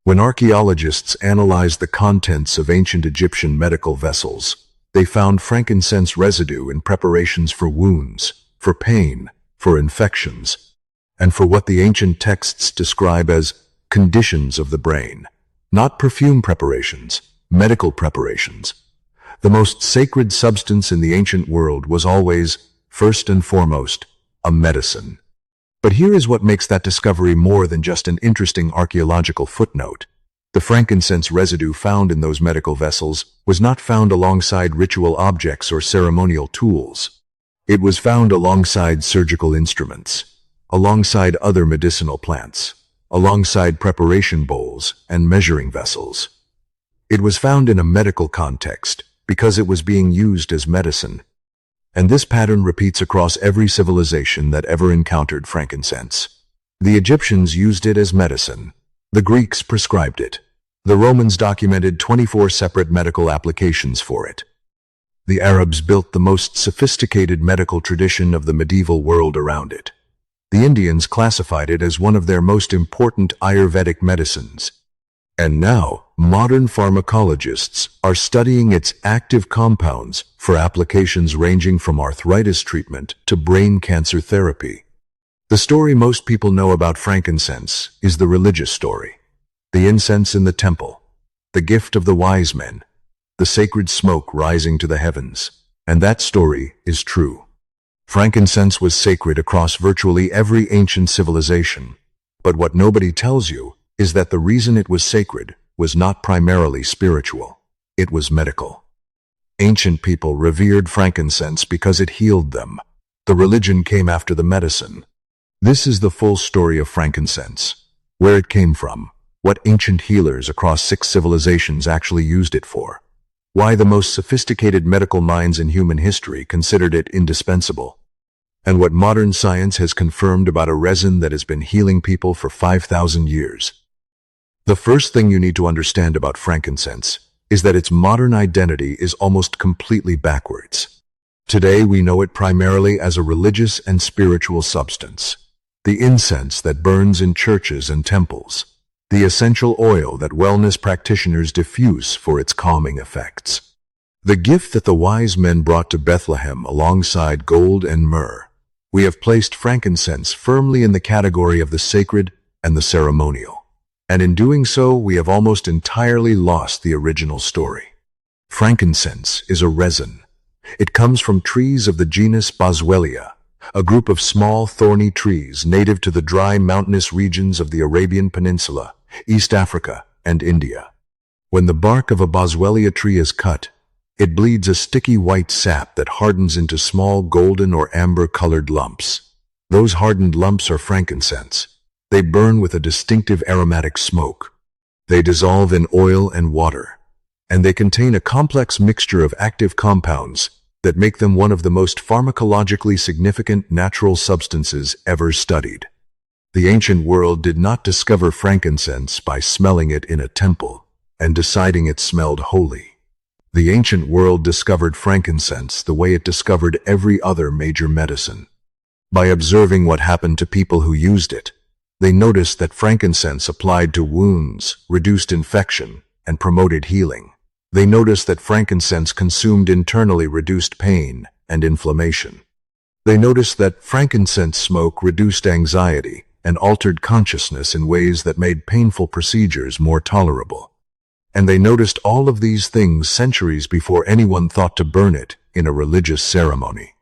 When archaeologists analyzed the contents of ancient Egyptian medical vessels, they found frankincense residue in preparations for wounds, for pain, for infections, and for what the ancient texts describe as conditions of the brain. Not perfume preparations, medical preparations. The most sacred substance in the ancient world was always, first and foremost, a medicine. But here is what makes that discovery more than just an interesting archaeological footnote. The frankincense residue found in those medical vessels was not found alongside ritual objects or ceremonial tools. It was found alongside surgical instruments, alongside other medicinal plants, alongside preparation bowls and measuring vessels. It was found in a medical context because it was being used as medicine. And this pattern repeats across every civilization that ever encountered frankincense. The Egyptians used it as medicine. The Greeks prescribed it. The Romans documented 24 separate medical applications for it. The Arabs built the most sophisticated medical tradition of the medieval world around it. The Indians classified it as one of their most important Ayurvedic medicines. And now, modern pharmacologists are studying its active compounds for applications ranging from arthritis treatment to brain cancer therapy. The story most people know about frankincense is the religious story. The incense in the temple, the gift of the wise men, the sacred smoke rising to the heavens. And that story is true. Frankincense was sacred across virtually every ancient civilization. But what nobody tells you is that the reason it was sacred was not primarily spiritual. It was medical. Ancient people revered frankincense because it healed them. The religion came after the medicine. This is the full story of frankincense, where it came from, what ancient healers across 6 civilizations actually used it for, why the most sophisticated medical minds in human history considered it indispensable, and what modern science has confirmed about a resin that has been healing people for 5,000 years. The first thing you need to understand about frankincense is that its modern identity is almost completely backwards. Today we know it primarily as a religious and spiritual substance. The incense that burns in churches and temples. The essential oil that wellness practitioners diffuse for its calming effects. The gift that the wise men brought to Bethlehem alongside gold and myrrh. We have placed frankincense firmly in the category of the sacred and the ceremonial. And in doing so, we have almost entirely lost the original story. Frankincense is a resin. It comes from trees of the genus Boswellia, a group of small thorny trees native to the dry mountainous regions of the Arabian Peninsula, East Africa, and India. When the bark of a Boswellia tree is cut, it bleeds a sticky white sap that hardens into small golden or amber-colored lumps. Those hardened lumps are frankincense. They burn with a distinctive aromatic smoke. They dissolve in oil and water, and they contain a complex mixture of active compounds that make them one of the most pharmacologically significant natural substances ever studied. The ancient world did not discover frankincense by smelling it in a temple and deciding it smelled holy. The ancient world discovered frankincense the way it discovered every other major medicine. By observing what happened to people who used it, they noticed that frankincense applied to wounds, reduced infection, and promoted healing. They noticed that frankincense consumed internally reduced pain and inflammation. They noticed that frankincense smoke reduced anxiety and altered consciousness in ways that made painful procedures more tolerable. And they noticed all of these things centuries before anyone thought to burn it in a religious ceremony.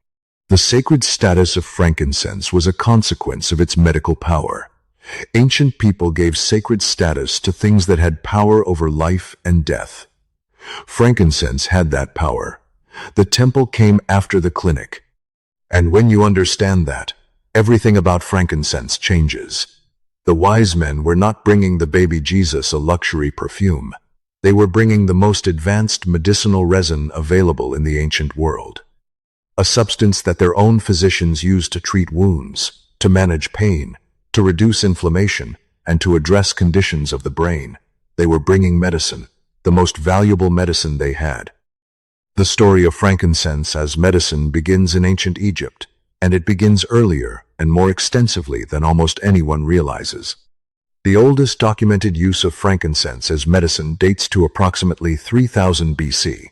The sacred status of frankincense was a consequence of its medical power. Ancient people gave sacred status to things that had power over life and death. Frankincense had that power. The temple came after the clinic. And when you understand that, everything about frankincense changes. The wise men were not bringing the baby Jesus a luxury perfume. They were bringing the most advanced medicinal resin available in the ancient world. A substance that their own physicians used to treat wounds, to manage pain, to reduce inflammation, and to address conditions of the brain. They were bringing medicine, the most valuable medicine they had. The story of frankincense as medicine begins in ancient Egypt, and it begins earlier and more extensively than almost anyone realizes. The oldest documented use of frankincense as medicine dates to approximately 3000 BC.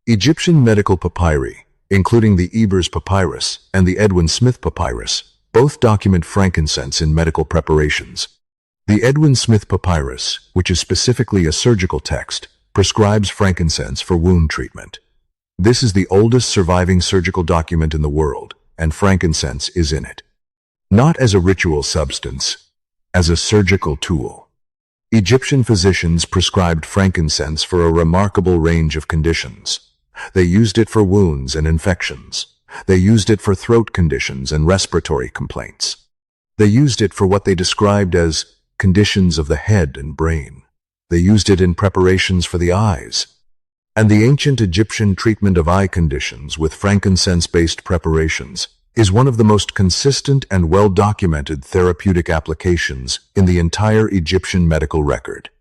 Egyptian medical papyri, including the Ebers Papyrus and the Edwin Smith Papyrus, both document frankincense in medical preparations. The Edwin Smith Papyrus, which is specifically a surgical text, prescribes frankincense for wound treatment. This is the oldest surviving surgical document in the world, and frankincense is in it. Not as a ritual substance, as a surgical tool. Egyptian physicians prescribed frankincense for a remarkable range of conditions. They used it for wounds and infections. They used it for throat conditions and respiratory complaints. They used it for what they described as conditions of the head and brain. They used it in preparations for the eyes. And the ancient Egyptian treatment of eye conditions with frankincense-based preparations is one of the most consistent and well-documented therapeutic applications in the entire Egyptian medical record.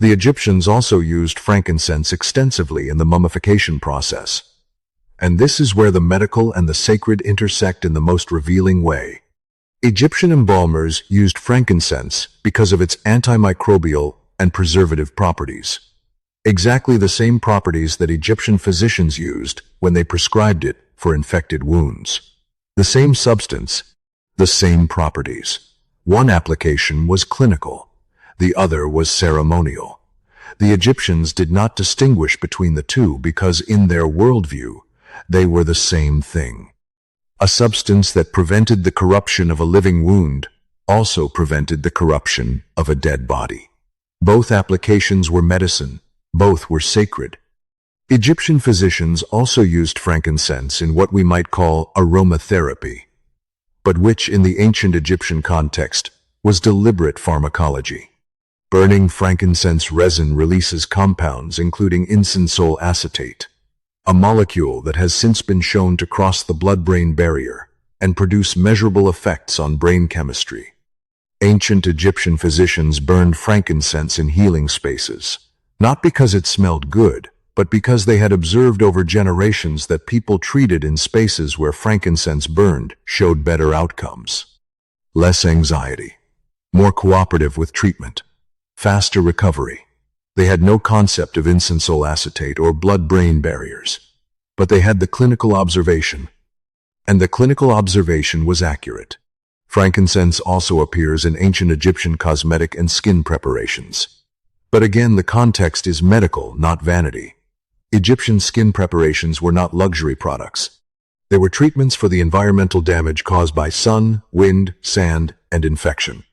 The Egyptians also used frankincense extensively in the mummification process. And this is where the medical and the sacred intersect in the most revealing way. Egyptian embalmers used frankincense because of its antimicrobial and preservative properties. Exactly the same properties that Egyptian physicians used when they prescribed it for infected wounds. The same substance, the same properties. One application was clinical, the other was ceremonial. The Egyptians did not distinguish between the two because in their worldview, they were the same thing. A substance that prevented the corruption of a living wound also prevented the corruption of a dead body. Both applications were medicine, both were sacred. Egyptian physicians also used frankincense in what we might call aromatherapy, but which in the ancient Egyptian context was deliberate pharmacology. Burning frankincense resin releases compounds including incensol acetate, a molecule that has since been shown to cross the blood-brain barrier and produce measurable effects on brain chemistry. Ancient Egyptian physicians burned frankincense in healing spaces, not because it smelled good, but because they had observed over generations that people treated in spaces where frankincense burned showed better outcomes. Less anxiety, more cooperative with treatment, faster recovery. They had no concept of incensol acetate or blood-brain barriers, but they had the clinical observation, and the clinical observation was accurate. Frankincense also appears in ancient Egyptian cosmetic and skin preparations. But again, the context is medical, not vanity. Egyptian skin preparations were not luxury products. They were treatments for the environmental damage caused by sun, wind, sand, and infection.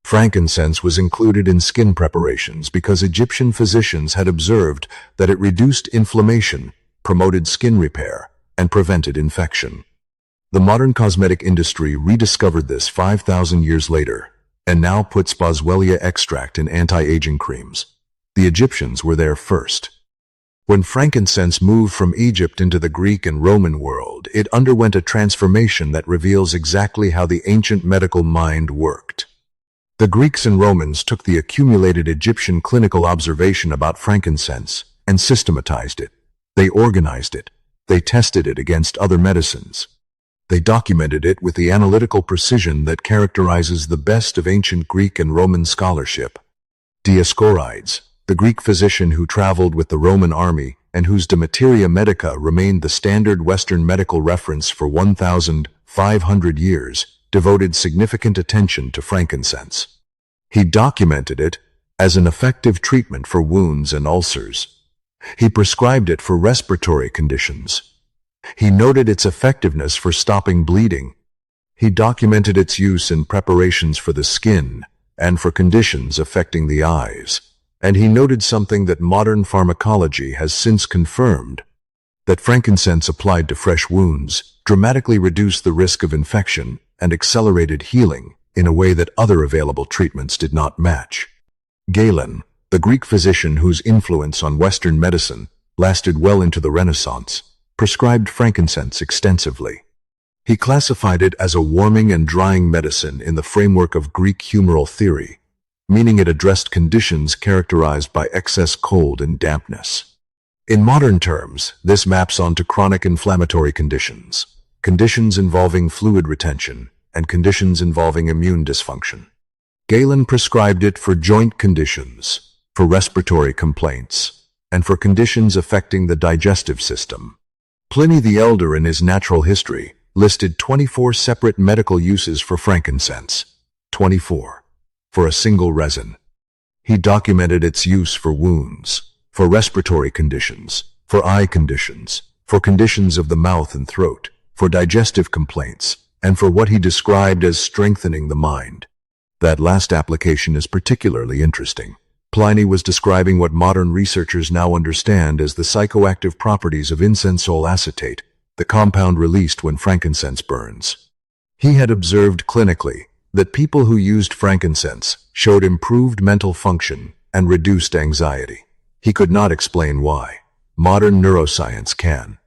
Frankincense was included in skin preparations because Egyptian physicians had observed that it reduced inflammation, promoted skin repair, and prevented infection. The modern cosmetic industry rediscovered this 5,000 years later, and now puts Boswellia extract in anti-aging creams. The Egyptians were there first. When frankincense moved from Egypt into the Greek and Roman world, it underwent a transformation that reveals exactly how the ancient medical mind worked. The Greeks and Romans took the accumulated Egyptian clinical observation about frankincense and systematized it. They organized it. They tested it against other medicines. They documented it with the analytical precision that characterizes the best of ancient Greek and Roman scholarship. Dioscorides, the Greek physician who traveled with the Roman army and whose De Materia Medica remained the standard Western medical reference for 1,500 years, devoted significant attention to frankincense. He documented it as an effective treatment for wounds and ulcers. He prescribed it for respiratory conditions. He noted its effectiveness for stopping bleeding. He documented its use in preparations for the skin and for conditions affecting the eyes. And he noted something that modern pharmacology has since confirmed, that frankincense applied to fresh wounds dramatically reduced the risk of infection and accelerated healing in a way that other available treatments did not match. Galen, the Greek physician whose influence on Western medicine lasted well into the Renaissance, prescribed frankincense extensively. He classified it as a warming and drying medicine in the framework of Greek humoral theory, meaning it addressed conditions characterized by excess cold and dampness. In modern terms, this maps onto chronic inflammatory conditions, conditions involving fluid retention, and conditions involving immune dysfunction. Galen prescribed it for joint conditions, for respiratory complaints, and for conditions affecting the digestive system. Pliny the Elder in his Natural History listed 24 separate medical uses for frankincense. 24. For a single resin. He documented its use for wounds, for respiratory conditions, for eye conditions, for conditions of the mouth and throat, for digestive complaints, and for what he described as strengthening the mind. That last application is particularly interesting. Pliny was describing what modern researchers now understand as the psychoactive properties of incensol acetate, the compound released when frankincense burns. He had observed clinically that people who used frankincense showed improved mental function and reduced anxiety. He could not explain why. Modern neuroscience can.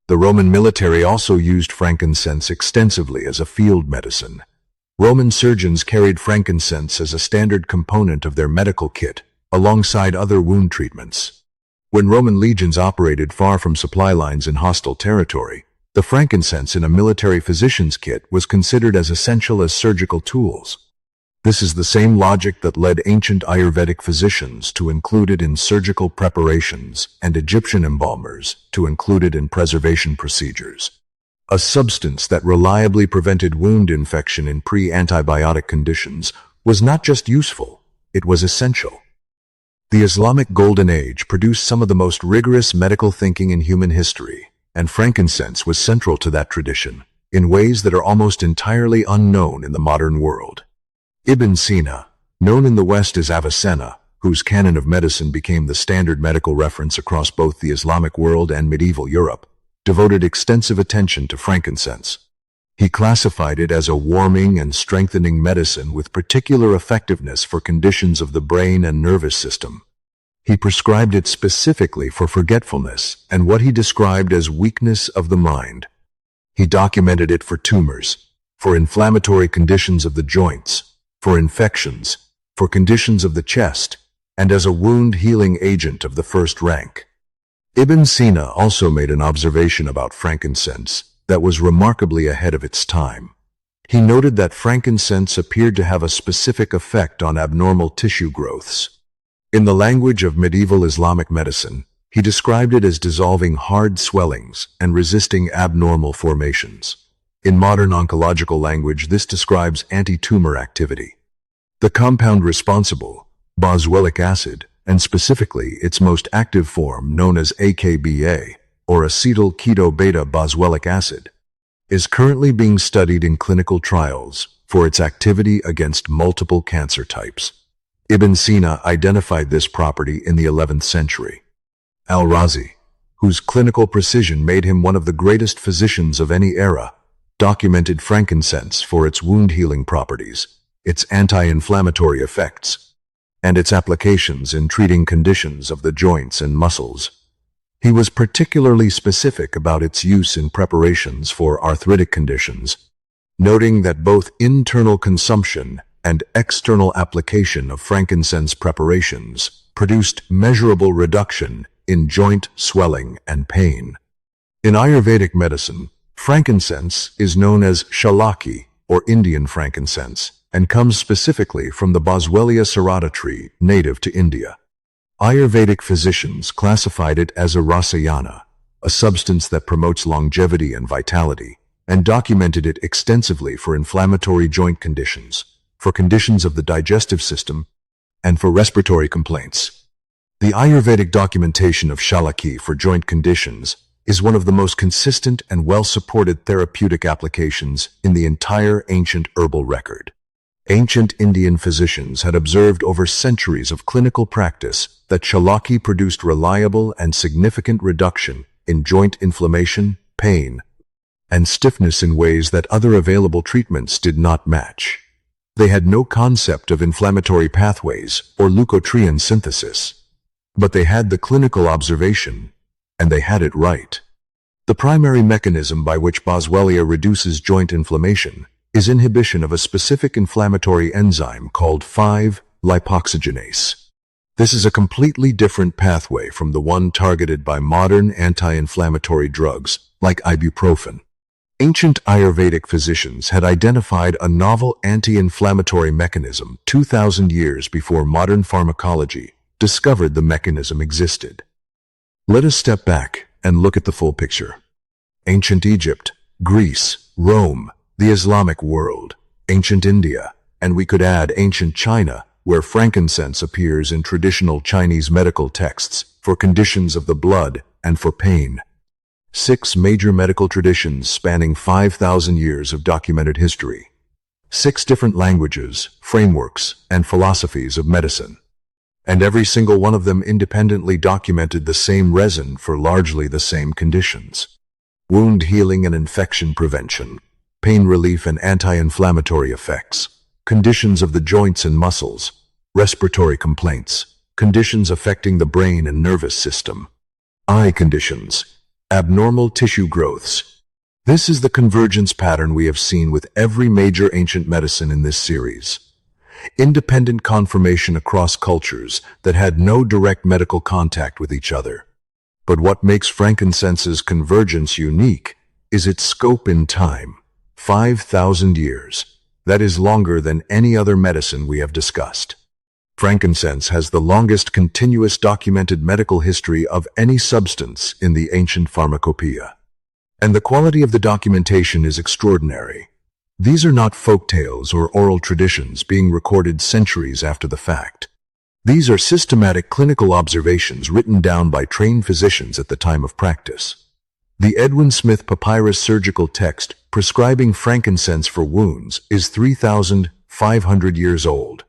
The Roman military also used frankincense extensively as a field medicine. Roman surgeons carried frankincense as a standard component of their medical kit, alongside other wound treatments. When Roman legions operated far from supply lines in hostile territory, the frankincense in a military physician's kit was considered as essential as surgical tools. This is the same logic that led ancient Ayurvedic physicians to include it in surgical preparations and Egyptian embalmers to include it in preservation procedures. A substance that reliably prevented wound infection in pre-antibiotic conditions was not just useful, it was essential. The Islamic Golden Age produced some of the most rigorous medical thinking in human history, and frankincense was central to that tradition, in ways that are almost entirely unknown in the modern world. Ibn Sina, known in the West as Avicenna, whose canon of medicine became the standard medical reference across both the Islamic world and medieval Europe, devoted extensive attention to frankincense. He classified it as a warming and strengthening medicine with particular effectiveness for conditions of the brain and nervous system. He prescribed it specifically for forgetfulness and what he described as weakness of the mind. He documented it for tumors, for inflammatory conditions of the joints, for infections, for conditions of the chest, and as a wound-healing agent of the first rank. Ibn Sina also made an observation about frankincense that was remarkably ahead of its time. He noted that frankincense appeared to have a specific effect on abnormal tissue growths. In the language of medieval Islamic medicine, he described it as dissolving hard swellings and resisting abnormal formations. In modern oncological language, this describes anti-tumor activity. The compound responsible, Boswellic acid, and specifically its most active form known as AKBA, or acetyl-keto-beta-boswellic acid, is currently being studied in clinical trials for its activity against multiple cancer types. Ibn Sina identified this property in the 11th century. Al-Razi, whose clinical precision made him one of the greatest physicians of any era, documented frankincense for its wound-healing properties, its anti-inflammatory effects, and its applications in treating conditions of the joints and muscles. He was particularly specific about its use in preparations for arthritic conditions, noting that both internal consumption and external application of frankincense preparations produced measurable reduction in joint swelling and pain. In Ayurvedic medicine, frankincense is known as shalaki, or Indian frankincense, and comes specifically from the Boswellia serrata tree native to India. Ayurvedic physicians classified it as a rasayana, a substance that promotes longevity and vitality, and documented it extensively for inflammatory joint conditions, for conditions of the digestive system, and for respiratory complaints. The Ayurvedic documentation of shalaki for joint conditions is one of the most consistent and well-supported therapeutic applications in the entire ancient herbal record. Ancient Indian physicians had observed over centuries of clinical practice that shalaki produced reliable and significant reduction in joint inflammation, pain, and stiffness in ways that other available treatments did not match. They had no concept of inflammatory pathways or leukotriene synthesis, but they had the clinical observation, and they had it right. The primary mechanism by which Boswellia reduces joint inflammation is inhibition of a specific inflammatory enzyme called 5-lipoxygenase. This is a completely different pathway from the one targeted by modern anti-inflammatory drugs like ibuprofen. Ancient Ayurvedic physicians had identified a novel anti-inflammatory mechanism 2,000 years before modern pharmacology discovered the mechanism existed. Let us step back and look at the full picture. Ancient Egypt, Greece, Rome, the Islamic world, ancient India, and we could add ancient China, where frankincense appears in traditional Chinese medical texts for conditions of the blood and for pain. 6 major medical traditions spanning 5,000 years of documented history. 6 different languages, frameworks, and philosophies of medicine. And every single one of them independently documented the same resin for largely the same conditions. Wound healing and infection prevention, pain relief and anti-inflammatory effects, conditions of the joints and muscles, respiratory complaints, conditions affecting the brain and nervous system, eye conditions, abnormal tissue growths. This is the convergence pattern we have seen with every major ancient medicine in this series. Independent confirmation across cultures that had no direct medical contact with each other. But what makes frankincense's convergence unique is its scope in time. 5,000 years. That is longer than any other medicine we have discussed. Frankincense has the longest continuous documented medical history of any substance in the ancient pharmacopoeia. And the quality of the documentation is extraordinary. These are not folk tales or oral traditions being recorded centuries after the fact. These are systematic clinical observations written down by trained physicians at the time of practice. The Edwin Smith Papyrus surgical text prescribing frankincense for wounds is 3,500 years old.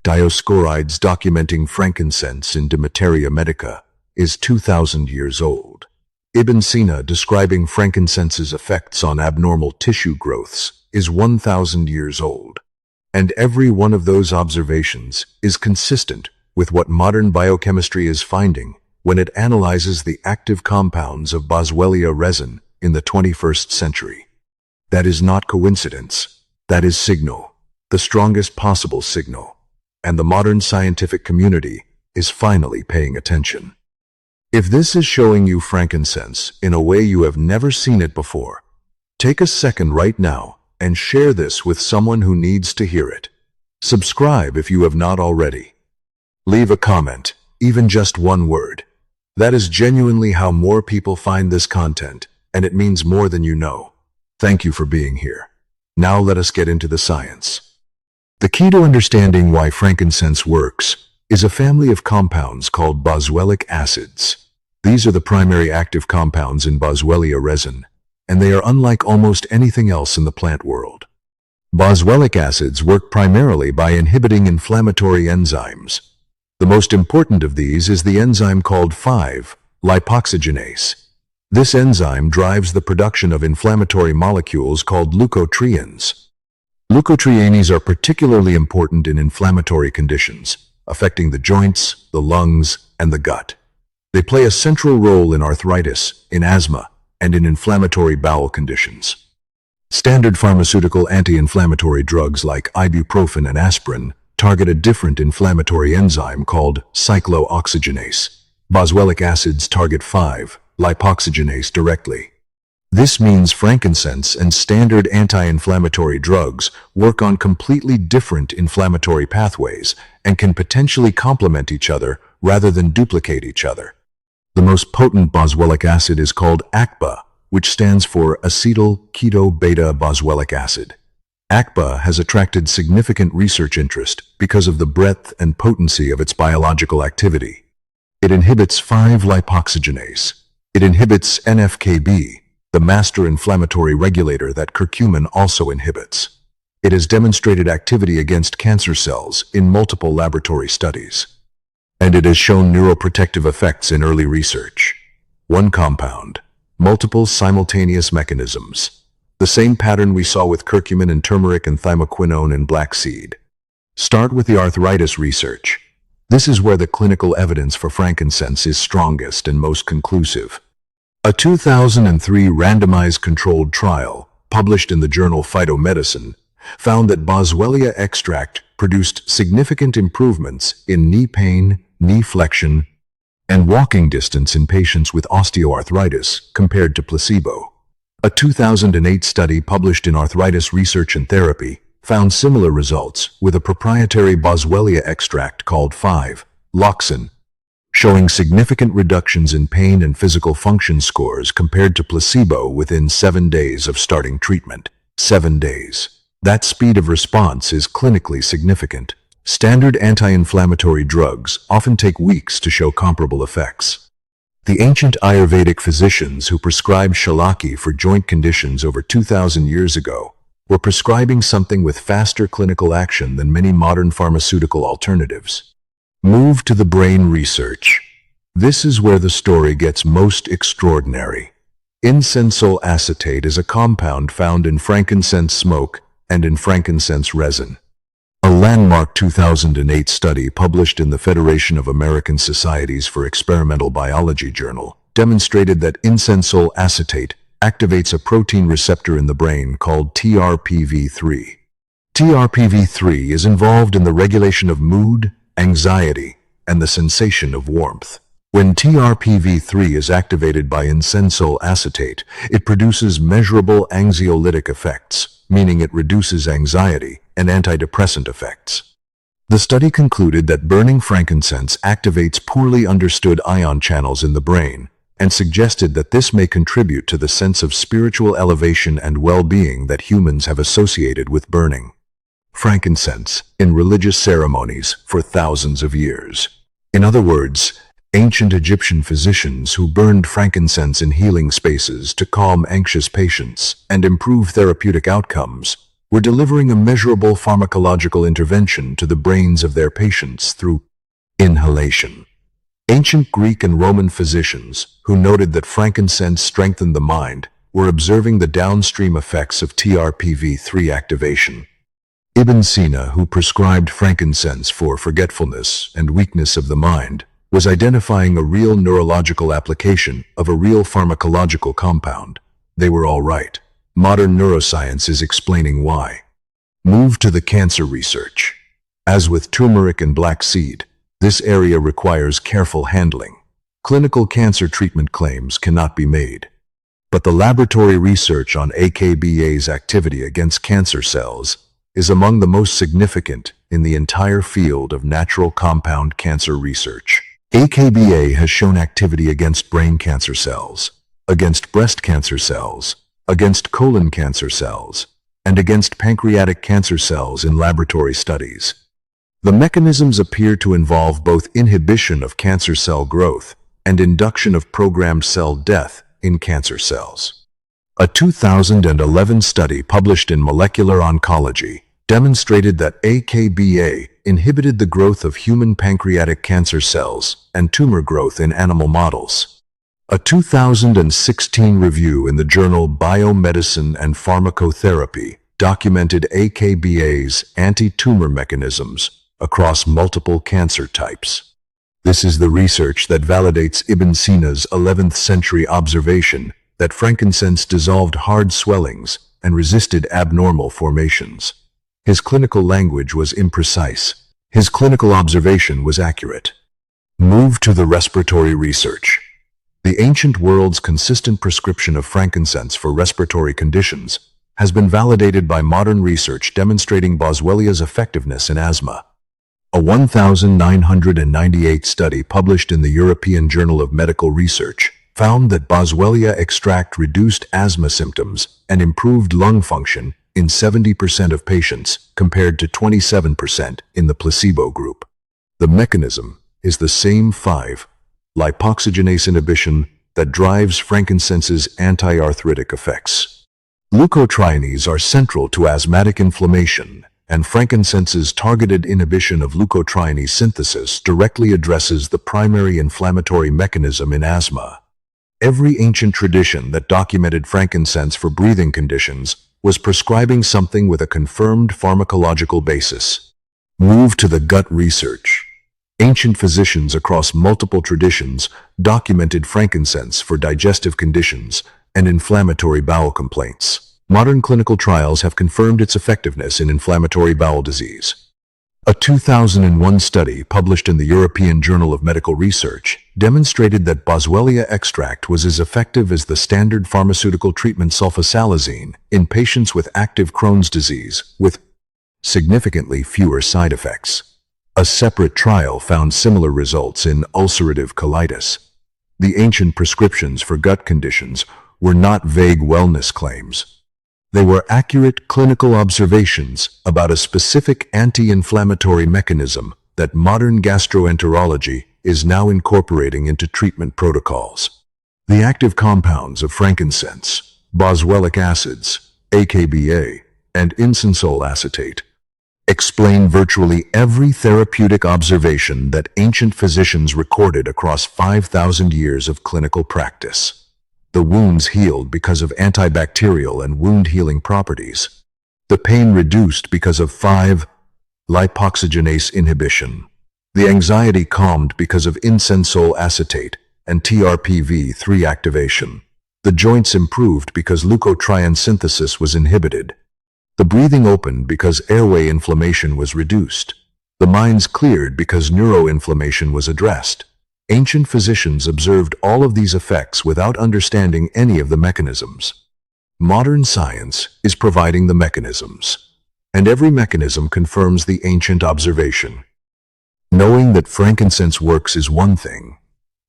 Dioscorides documenting frankincense in De Materia Medica is 2,000 years old. Ibn Sina describing frankincense's effects on abnormal tissue growths is 1,000 years old. And every one of those observations is consistent with what modern biochemistry is finding when it analyzes the active compounds of Boswellia resin in the 21st century. That is not coincidence. That is signal, the strongest possible signal. And the modern scientific community is finally paying attention. If this is showing you frankincense in a way you have never seen it before, take a second right now and share this with someone who needs to hear it. Subscribe if you have not already. Leave a comment, even just one word. That is genuinely how more people find this content, and it means more than you know. Thank you for being here. Now let us get into the science. The key to understanding why frankincense works is a family of compounds called Boswellic acids. These are the primary active compounds in Boswellia resin, and they are unlike almost anything else in the plant world. Boswellic acids work primarily by inhibiting inflammatory enzymes. The most important of these is the enzyme called 5-lipoxygenase. This enzyme drives the production of inflammatory molecules called leukotrienes. Leukotrienes are particularly important in inflammatory conditions, affecting the joints, the lungs, and the gut. They play a central role in arthritis, in asthma, and in inflammatory bowel conditions. Standard pharmaceutical anti-inflammatory drugs like ibuprofen and aspirin target a different inflammatory enzyme called cyclooxygenase. Boswellic acids target 5-lipoxygenase directly. This means frankincense and standard anti-inflammatory drugs work on completely different inflammatory pathways and can potentially complement each other rather than duplicate each other. The most potent boswellic acid is called ACBA, which stands for acetyl-keto-beta-boswellic acid. ACBA has attracted significant research interest because of the breadth and potency of its biological activity. It inhibits 5-lipoxygenase. It inhibits NF-κB, the master inflammatory regulator that curcumin also inhibits. It has demonstrated activity against cancer cells in multiple laboratory studies. And it has shown neuroprotective effects in early research. One compound, multiple simultaneous mechanisms. The same pattern we saw with curcumin and turmeric and thymoquinone and black seed. Start with the arthritis research. This is where the clinical evidence for frankincense is strongest and most conclusive. A 2003 randomized controlled trial, published in the journal Phytomedicine, found that Boswellia extract produced significant improvements in knee pain, knee flexion, and walking distance in patients with osteoarthritis compared to placebo. A 2008 study published in Arthritis Research and Therapy found similar results with a proprietary Boswellia extract called 5-loxin, showing significant reductions in pain and physical function scores compared to placebo within 7 days of starting treatment. 7 days. That speed of response is clinically significant. Standard anti-inflammatory drugs often take weeks to show comparable effects. The ancient Ayurvedic physicians who prescribed shalaki for joint conditions over 2,000 years ago were prescribing something with faster clinical action than many modern pharmaceutical alternatives. Move to the brain research. This is where the story gets most extraordinary. Incensol acetate is a compound found in frankincense smoke and in frankincense resin. A landmark 2008 study published in the Federation of American Societies for Experimental Biology journal demonstrated that incensol acetate activates a protein receptor in the brain called TRPV3. TRPV3 is involved in the regulation of mood, anxiety, and the sensation of warmth. When TRPV3 is activated by incensol acetate, it produces measurable anxiolytic effects, meaning it reduces anxiety and antidepressant effects. The study concluded that burning frankincense activates poorly understood ion channels in the brain and suggested that this may contribute to the sense of spiritual elevation and well-being that humans have associated with burning frankincense in religious ceremonies for thousands of years. In other words, ancient Egyptian physicians who burned frankincense in healing spaces to calm anxious patients and improve therapeutic outcomes were delivering a measurable pharmacological intervention to the brains of their patients through inhalation. Ancient Greek and Roman physicians, who noted that frankincense strengthened the mind, were observing the downstream effects of TRPV3 activation. Ibn Sina, who prescribed frankincense for forgetfulness and weakness of the mind, was identifying a real neurological application of a real pharmacological compound. They were all right. Modern neuroscience is explaining why. Move to the cancer research. As with turmeric and black seed, this area requires careful handling. Clinical cancer treatment claims cannot be made. But the laboratory research on AKBA's activity against cancer cells is among the most significant in the entire field of natural compound cancer research. AKBA has shown activity against brain cancer cells, against breast cancer cells, against colon cancer cells, and against pancreatic cancer cells in laboratory studies. The mechanisms appear to involve both inhibition of cancer cell growth and induction of programmed cell death in cancer cells. A 2011 study published in Molecular Oncology demonstrated that AKBA inhibited the growth of human pancreatic cancer cells and tumor growth in animal models. A 2016 review in the journal Biomedicine and Pharmacotherapy documented AKBA's anti-tumor mechanisms across multiple cancer types. This is the research that validates Ibn Sina's 11th century observation that frankincense dissolved hard swellings and resisted abnormal formations. His clinical language was imprecise. His clinical observation was accurate. Move to the respiratory research. The ancient world's consistent prescription of frankincense for respiratory conditions has been validated by modern research demonstrating Boswellia's effectiveness in asthma. A 1998 study published in the European Journal of Medical Research found that Boswellia extract reduced asthma symptoms and improved lung function in 70% of patients compared to 27% in the placebo group. The mechanism is the same 5-lipoxygenase inhibition that drives frankincense's anti-arthritic effects. Leukotrienes are central to asthmatic inflammation, and frankincense's targeted inhibition of leukotriene synthesis directly addresses the primary inflammatory mechanism in asthma. Every ancient tradition that documented frankincense for breathing conditions was prescribing something with a confirmed pharmacological basis. Move to the gut research. Ancient physicians across multiple traditions documented frankincense for digestive conditions and inflammatory bowel complaints. Modern clinical trials have confirmed its effectiveness in inflammatory bowel disease. A 2001 study published in the European Journal of Medical Research demonstrated that Boswellia extract was as effective as the standard pharmaceutical treatment sulfasalazine in patients with active Crohn's disease, with significantly fewer side effects. A separate trial found similar results in ulcerative colitis. The ancient prescriptions for gut conditions were not vague wellness claims. They were accurate clinical observations about a specific anti-inflammatory mechanism that modern gastroenterology is now incorporating into treatment protocols. The active compounds of frankincense, boswellic acids, AKBA, and incensol acetate explain virtually every therapeutic observation that ancient physicians recorded across 5,000 years of clinical practice. The wounds healed because of antibacterial and wound-healing properties. The pain reduced because of 5-lipoxygenase inhibition. The anxiety calmed because of incensol acetate and TRPV3 activation. The joints improved because leukotriene synthesis was inhibited. The breathing opened because airway inflammation was reduced. The minds cleared because neuroinflammation was addressed. Ancient physicians observed all of these effects without understanding any of the mechanisms. Modern science is providing the mechanisms, and every mechanism confirms the ancient observation. Knowing that frankincense works is one thing.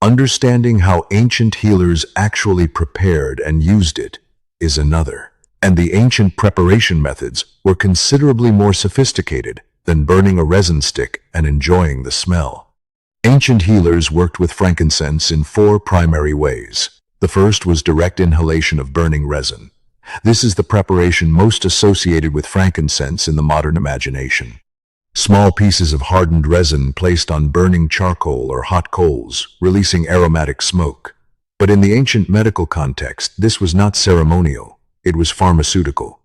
Understanding how ancient healers actually prepared and used it is another. And the ancient preparation methods were considerably more sophisticated than burning a resin stick and enjoying the smell. Ancient healers worked with frankincense in 4 primary ways. The first was direct inhalation of burning resin. This is the preparation most associated with frankincense in the modern imagination. Small pieces of hardened resin placed on burning charcoal or hot coals, releasing aromatic smoke. But in the ancient medical context, this was not ceremonial. It was pharmaceutical.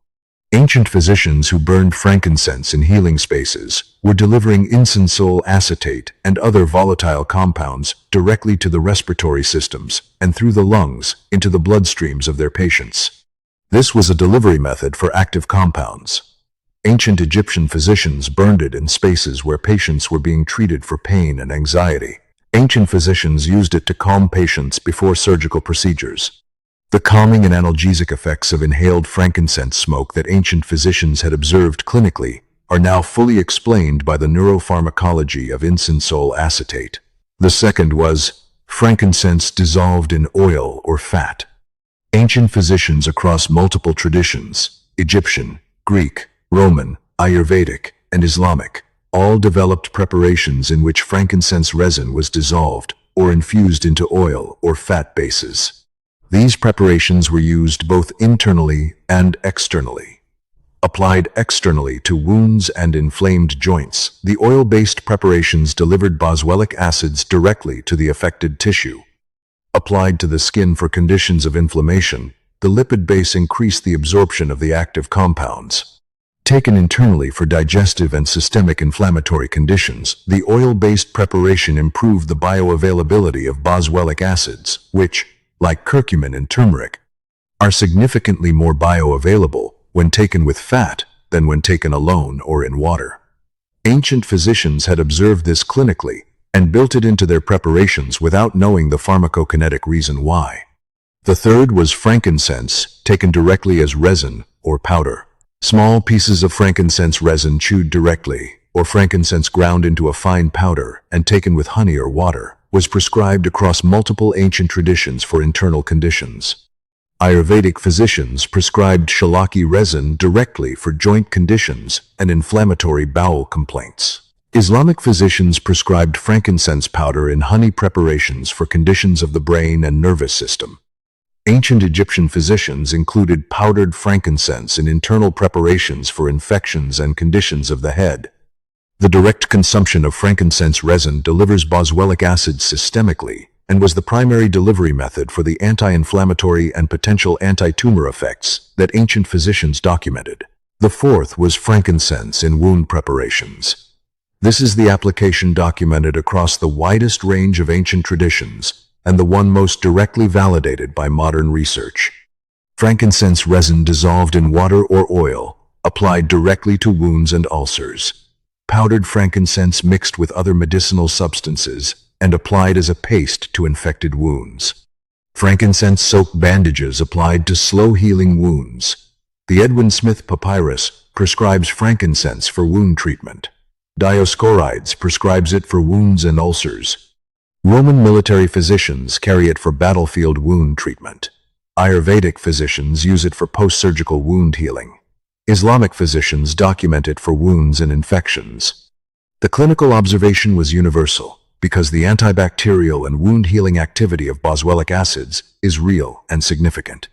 Ancient physicians who burned frankincense in healing spaces were delivering incensol acetate and other volatile compounds directly to the respiratory systems and through the lungs into the bloodstreams of their patients. This was a delivery method for active compounds. Ancient Egyptian physicians burned it in spaces where patients were being treated for pain and anxiety. Ancient physicians used it to calm patients before surgical procedures. The calming and analgesic effects of inhaled frankincense smoke that ancient physicians had observed clinically are now fully explained by the neuropharmacology of incensol acetate. The second was frankincense dissolved in oil or fat. Ancient physicians across multiple traditions, Egyptian, Greek, Roman, Ayurvedic, and Islamic, all developed preparations in which frankincense resin was dissolved or infused into oil or fat bases. These preparations were used both internally and externally. Applied externally to wounds and inflamed joints, the oil-based preparations delivered boswellic acids directly to the affected tissue. Applied to the skin for conditions of inflammation, the lipid base increased the absorption of the active compounds. Taken internally for digestive and systemic inflammatory conditions, the oil-based preparation improved the bioavailability of boswellic acids, which, like curcumin and turmeric, are significantly more bioavailable when taken with fat than when taken alone or in water. Ancient physicians had observed this clinically and built it into their preparations without knowing the pharmacokinetic reason why. The third was frankincense, taken directly as resin or powder. Small pieces of frankincense resin chewed directly, or frankincense ground into a fine powder and taken with honey or water, was prescribed across multiple ancient traditions for internal conditions. Ayurvedic physicians prescribed shalaki resin directly for joint conditions and inflammatory bowel complaints. Islamic physicians prescribed frankincense powder in honey preparations for conditions of the brain and nervous system. Ancient Egyptian physicians included powdered frankincense in internal preparations for infections and conditions of the head. The direct consumption of frankincense resin delivers boswellic acid systemically and was the primary delivery method for the anti-inflammatory and potential anti-tumor effects that ancient physicians documented. The fourth was frankincense in wound preparations. This is the application documented across the widest range of ancient traditions and the one most directly validated by modern research. Frankincense resin dissolved in water or oil, applied directly to wounds and ulcers. powdered frankincense mixed with other medicinal substances and applied as a paste to infected wounds. Frankincense-soaked bandages applied to slow-healing wounds. The Edwin Smith Papyrus prescribes frankincense for wound treatment. Dioscorides prescribes it for wounds and ulcers. Roman military physicians carry it for battlefield wound treatment. Ayurvedic physicians use it for post-surgical wound healing. Islamic physicians document it for wounds and infections. The clinical observation was universal because the antibacterial and wound-healing activity of boswellic acids is real and significant.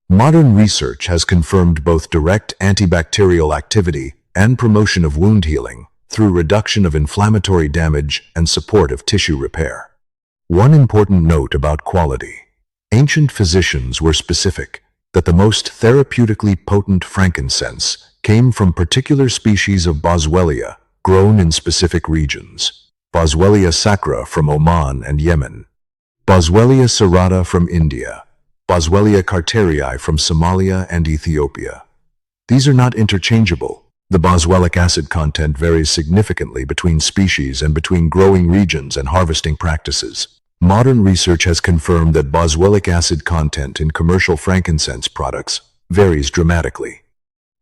Modern research has confirmed both direct antibacterial activity and promotion of wound healing through reduction of inflammatory damage and support of tissue repair. One important note about quality. Ancient physicians were specific that the most therapeutically potent frankincense came from particular species of Boswellia grown in specific regions. Boswellia sacra from Oman and Yemen. Boswellia serrata from India. Boswellia carterii from Somalia and Ethiopia. These are not interchangeable. The boswellic acid content varies significantly between species and between growing regions and harvesting practices. Modern research has confirmed that boswellic acid content in commercial frankincense products varies dramatically.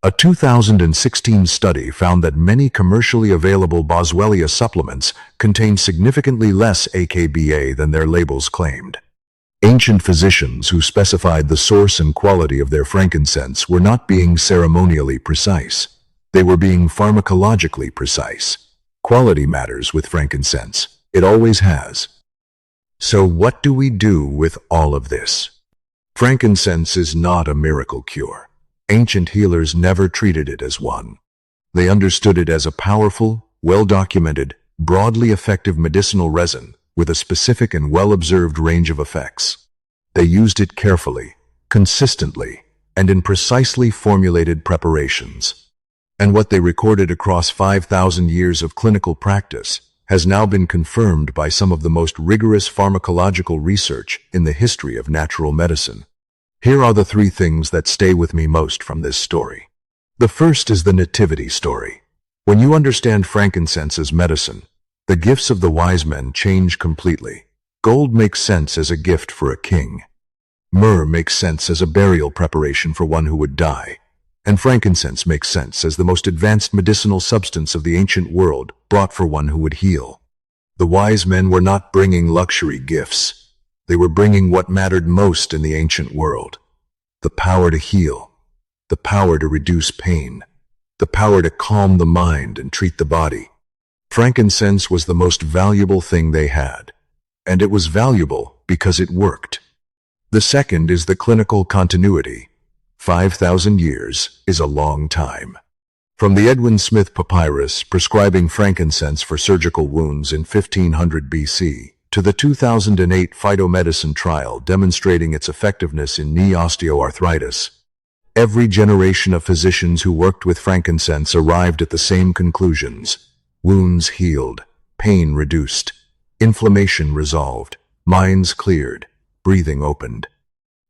A 2016 study found that many commercially available Boswellia supplements contain significantly less AKBA than their labels claimed. Ancient physicians who specified the source and quality of their frankincense were not being ceremonially precise. They were being pharmacologically precise. Quality matters with frankincense. It always has. So what do we do with all of this? Frankincense is not a miracle cure. Ancient healers never treated it as one. They understood it as a powerful, well-documented, broadly effective medicinal resin with a specific and well-observed range of effects. They used it carefully, consistently, and in precisely formulated preparations. And what they recorded across 5,000 years of clinical practice has now been confirmed by some of the most rigorous pharmacological research in the history of natural medicine. Here are the three things that stay with me most from this story. The first is the nativity story. When you understand frankincense as medicine, the gifts of the wise men change completely. Gold makes sense as a gift for a king. Myrrh makes sense as a burial preparation for one who would die. And frankincense makes sense as the most advanced medicinal substance of the ancient world brought for one who would heal. The wise men were not bringing luxury gifts. They were bringing what mattered most in the ancient world. The power to heal, the power to reduce pain, the power to calm the mind and treat the body. Frankincense was the most valuable thing they had, and it was valuable because it worked. The second is the clinical continuity. 5,000 years is a long time. From the Edwin Smith Papyrus prescribing frankincense for surgical wounds in 1500 BC to the 2008 phytomedicine trial demonstrating its effectiveness in knee osteoarthritis, every generation of physicians who worked with frankincense arrived at the same conclusions. Wounds healed, pain reduced, inflammation resolved, minds cleared, breathing opened.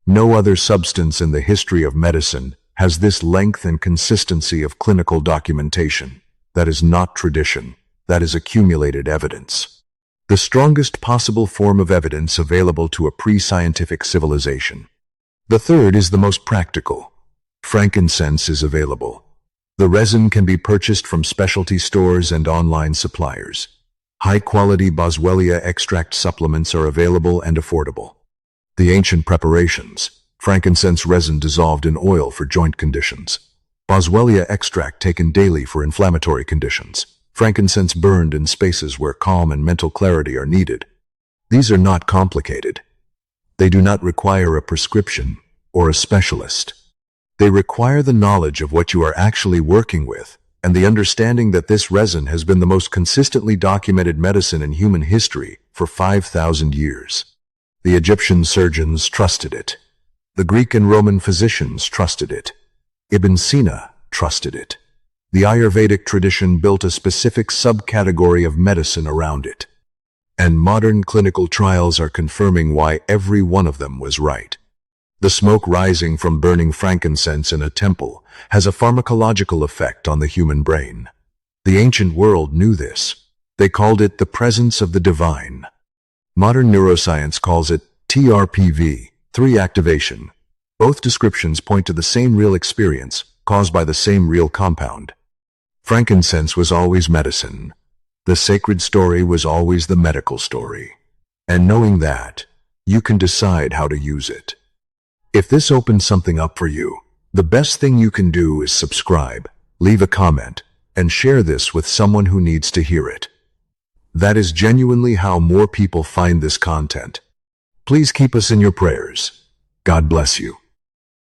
No other substance in the history of medicine has this length and consistency of clinical documentation. That is not tradition. That is accumulated evidence. The strongest possible form of evidence available to a pre-scientific civilization. The third is the most practical. Frankincense is available. The resin can be purchased from specialty stores and online suppliers. High-quality Boswellia extract supplements are available and affordable. The ancient preparations. Frankincense resin dissolved in oil for joint conditions. Boswellia extract taken daily for inflammatory conditions. Frankincense burned in spaces where calm and mental clarity are needed. These are not complicated. They do not require a prescription or a specialist. They require the knowledge of what you are actually working with and the understanding that this resin has been the most consistently documented medicine in human history for 5,000 years. The Egyptian surgeons trusted it. The Greek and Roman physicians trusted it. Ibn Sina trusted it. The Ayurvedic tradition built a specific subcategory of medicine around it. And modern clinical trials are confirming why every one of them was right. The smoke rising from burning frankincense in a temple has a pharmacological effect on the human brain. The ancient world knew this. They called it the presence of the divine. Modern neuroscience calls it TRPV, 3 activation. Both descriptions point to the same real experience, caused by the same real compound. Frankincense was always medicine. The sacred story was always the medical story. And knowing that, you can decide how to use it. If this opens something up for you, the best thing you can do is subscribe, leave a comment, and share this with someone who needs to hear it. That is genuinely how more people find this content. Please keep us in your prayers. God bless you.